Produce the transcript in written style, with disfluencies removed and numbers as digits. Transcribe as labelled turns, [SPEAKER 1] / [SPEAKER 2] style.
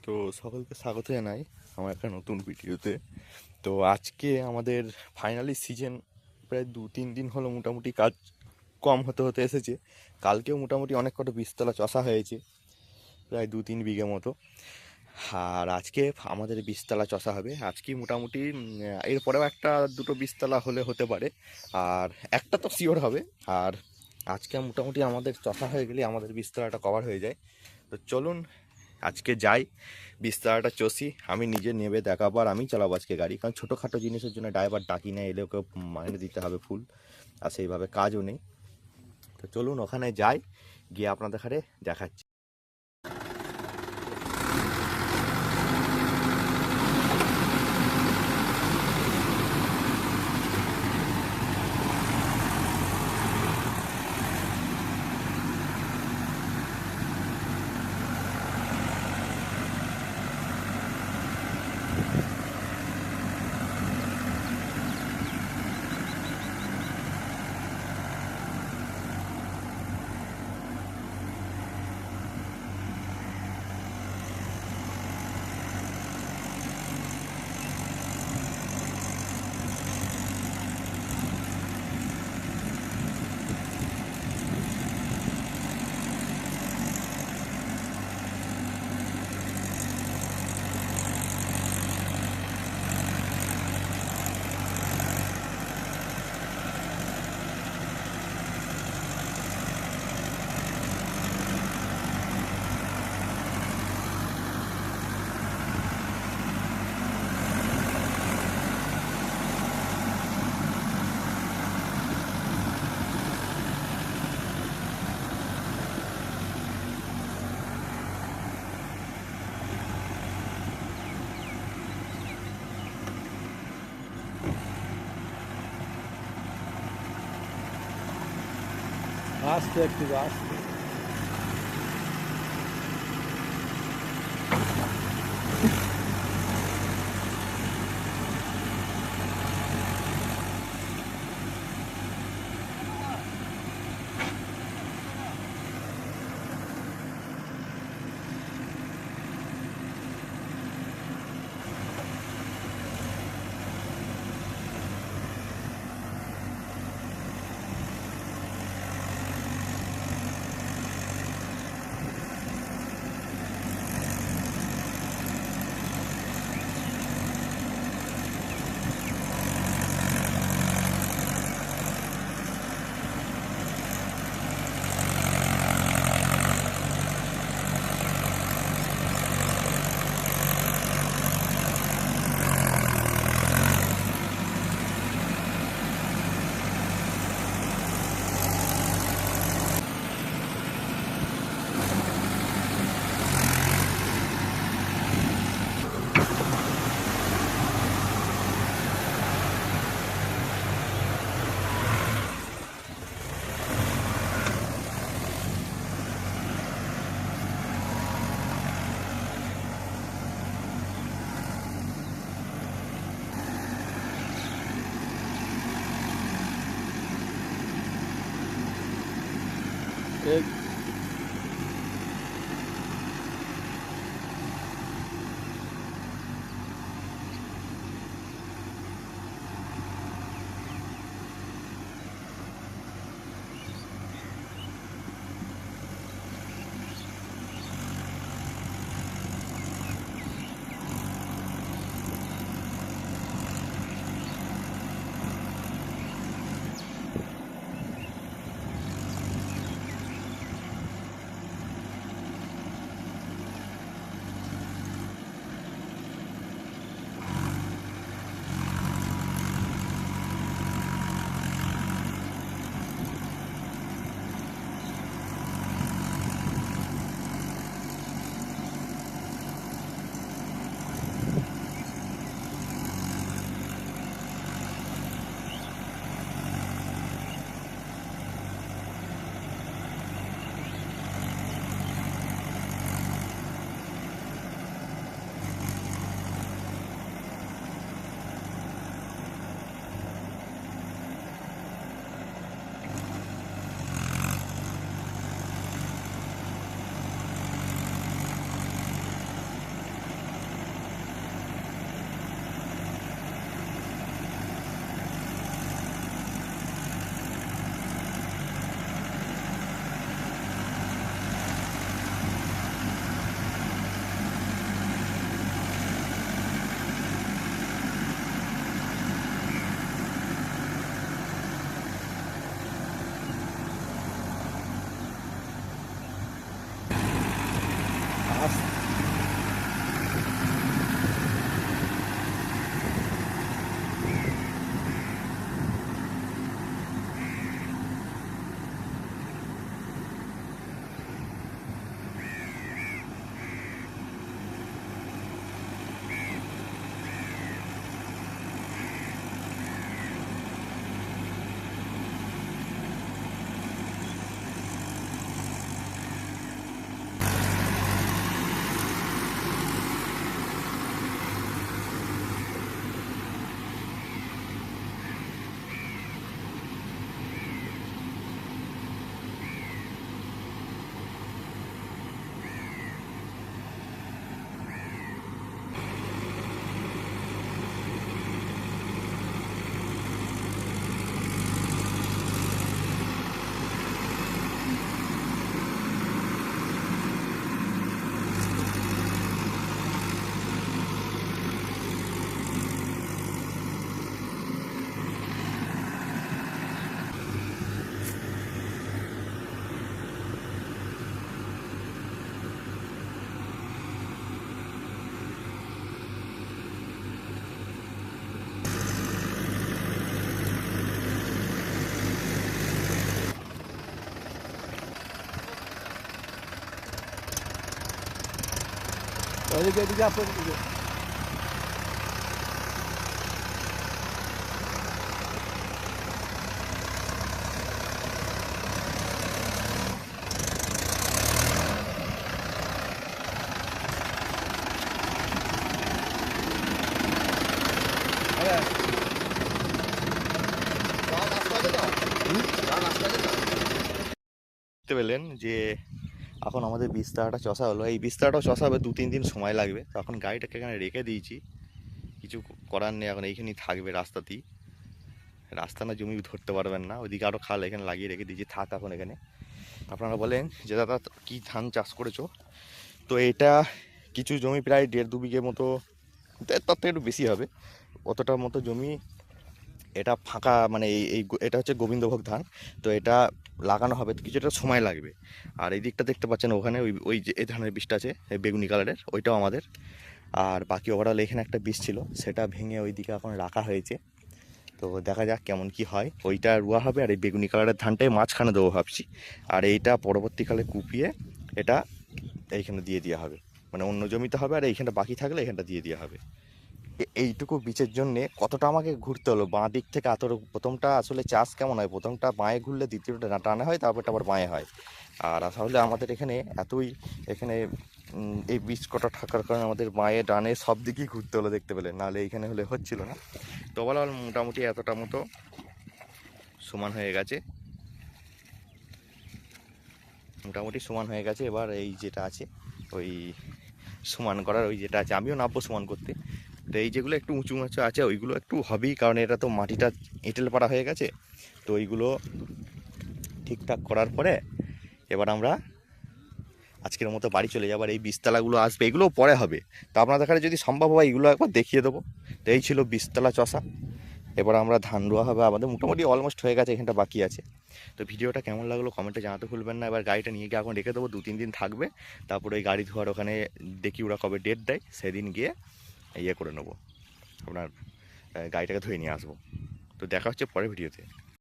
[SPEAKER 1] তো সকলকে স্বাগত জানাই আমার একটা নতুন ভিডিওতে। তো আজকে আমাদের ফাইনালি সিজন প্রায় 2-3 দিন হলো মোটামুটি কাজ কম হতে হতে এসেছে। কালকেও মোটামুটি অনেক কটা বীজতলা চষা হয়েছে, প্রায় 2-3 বিঘে মতো। আর আজকে আমাদের বীজতলা চষা হবে আজকেই মোটামুটি। এরপরেও একটা দুটো বীজতলা হলে হতে পারে, আর একটা তো শিওর হবে। আর আজকে মোটামুটি আমাদের চষা হয়ে গেলে আমাদের বীজতলাটা কভার হয়ে যায়। তো চলুন আজকে যাই, বিস্তারাটা চষি, আমি নিজে নেবে দেখাবো আর আমি চালাবো আজকে গাড়ি, কারণ ছোটোখাটো জিনিসের জন্য ড্রাইভার ডাকি না, এলে ওকে মাইনে দিতে হবে ফুল, আর সেইভাবে কাজও নেই। তো চলুন ওখানে যাই, গিয়ে আপনাদের হারে দেখাচ্ছি।
[SPEAKER 2] আস্তে একটু আস্তে। এক এদিকে এদিকে আপনার দিকে।
[SPEAKER 1] দেখতে পেলেন যে এখন আমাদের বিস্তারটা চষা হলো, এই বিস্তারটাও চষা হবে 2-3 দিন সময় লাগবে। তো এখন গাড়িটাকে এখানে রেখে দিয়েছি, কিছু করার নেই, এখন এইখানেই থাকবে রাস্তাতেই। রাস্তা না জমি ধরতে পারবেন না, ওইদিকে আরও খাল এখানে লাগিয়ে রেখে দিয়েছি, থাক এখন এখানে। আপনারা বলেন যে দাদা কী ধান চাষ করেছো? তো এটা কিছু জমি প্রায় 1.5-2 বিঘে মতো, তার থেকে একটু বেশি হবে, অতটার মতো জমি এটা ফাঁকা, মানে এটা হচ্ছে গোবিন্দভোগ ধান। তো এটা লাগানো হবে, তো কিছুটা সময় লাগবে। আর এই দিকটা দেখতে পাচ্ছেন ওখানে ওই ওই যে এই ধানের বীজটা আছে, এই বেগুনি কালারের, ওইটাও আমাদের। আর বাকি ওভারঅল এখানে একটা বীজ ছিল, সেটা ভেঙে ওই দিকে এখন রাখা হয়েছে। তো দেখা যাক কেমন কি হয়, ওইটা রুয়া হবে। আর এই বেগুনি কালারের ধানটাই মাঝখানে দেবো ভাবছি। আর এইটা পরবর্তীকালে কুপিয়ে এটা এইখানে দিয়ে দেওয়া হবে, মানে অন্য জমিতে হবে। আর এইখানটা বাকি থাকলে এখানটা দিয়ে দেওয়া হবে। এইটুকু বীজের জন্যে কতটা আমাকে ঘুরতে হলো বাঁ দিক থেকে আতর। প্রথমটা আসলে চাষ কেমন হয়, প্রথমটা বাঁয়ে ঘুরলে দ্বিতীয়টা টানে হয়, তারপরটা আবার বাঁয়ে হয়। আর আসলে আমাদের এখানে এতই এখানে এই বীজ কটা থাকার কারণে আমাদের বাঁয়ে ডানে সব দিকেই ঘুরতে হলো, দেখতে পেলেন, নাহলে এইখানে হলে হচ্ছিল না। তো বলা মোটামুটি এতটা মতো সমান হয়ে গেছে, মোটামুটি সমান হয়ে গেছে। এবার এই যেটা আছে ওই সমান করার, ওই যেটা আছে, আমিও নামবো সমান করতে। তো এই যেগুলো একটু উঁচু উঁচু আছে ওইগুলো একটু হবেই, কারণ এটা তো মাটিটা এঁটেল পাড়া হয়ে গেছে। তো ওইগুলো ঠিকঠাক করার পরে এবার আমরা আজকের মতো বাড়ি চলে যাবার। এই বীজতলাগুলো আসবে, এগুলোও পরে হবে। তো আপনাদের কাছে যদি সম্ভব হয় এগুলো একবার দেখিয়ে দেবো। তো এই ছিল বীজতলা চষা। এবার আমরা ধান রোয়া হবে, আমাদের মোটামুটি অলমোস্ট হয়ে গেছে, এখানটা বাকি আছে। তো ভিডিওটা কেমন লাগলো কমেন্টে জানাতে ভুলবেন না। এবার গাড়িটা নিয়ে গিয়ে এখন রেখে দেবো, 2-3 দিন থাকবে। তারপরে ওই গাড়ি ধোয়ার ওখানে দেখি ওরা কবে ডেট দেয়, সেদিন গিয়ে ইয়ে করে নেবো, আপনার গাড়িটাকে ধুয়ে নিয়ে আসবো। তো দেখা হচ্ছে পরের ভিডিওতে।